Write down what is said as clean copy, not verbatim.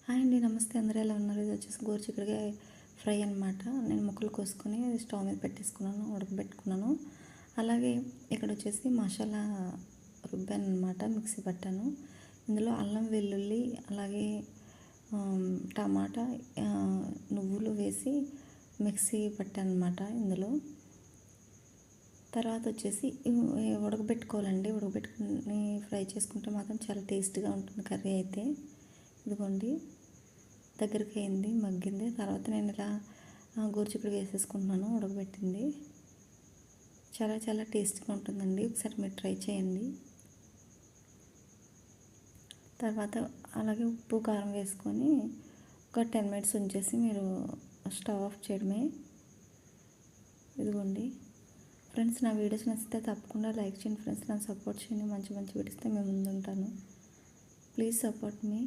Hi అండి, నమస్తే. అందరూ ఎలా ఉన్నారు? ఇది వచ్చేసి గోరుచిక్కుడుకాయ ఫ్రై అనమాట. నేను ముక్కలు కోసుకొని స్టవ్ మీద పెట్టేసుకున్నాను, ఉడకబెట్టుకున్నాను. అలాగే ఇక్కడ వచ్చేసి మసాలా రుబ్బాను అనమాట, మిక్సీ పట్టాను. ఇందులో అల్లం వెల్లుల్లి అలాగే టమాటా నువ్వులు వేసి మిక్సీ పట్టాను అనమాట. ఇందులో తర్వాత వచ్చేసి ఉడకబెట్టుకోవాలండి. ఉడకబెట్టుకుని ఫ్రై చేసుకుంటే మాత్రం చాలా టేస్ట్గా ఉంటుంది కర్రీ అయితే. ఇదిగోండి, దగ్గరికి అయింది, మగ్గింది. తర్వాత నేను ఇలా గోరుచిక్కుడు వేసేసుకుంటున్నాను, ఉడకబెట్టింది. చాలా చాలా టేస్ట్గా ఉంటుందండి, ఒకసారి మీరు ట్రై చేయండి. తర్వాత అలాగే ఉప్పు కారం వేసుకొని ఒక 10 మినిట్స్ ఉంచేసి మీరు స్టవ్ ఆఫ్ చేయడమే. ఇదిగోండి ఫ్రెండ్స్, నా వీడియోస్ నచ్చితే తప్పకుండా లైక్ చేయండి ఫ్రెండ్స్. నన్ను సపోర్ట్ చేయండి. మంచి మంచి వీడియోస్తో మేము ముందుంటాను. Please support me.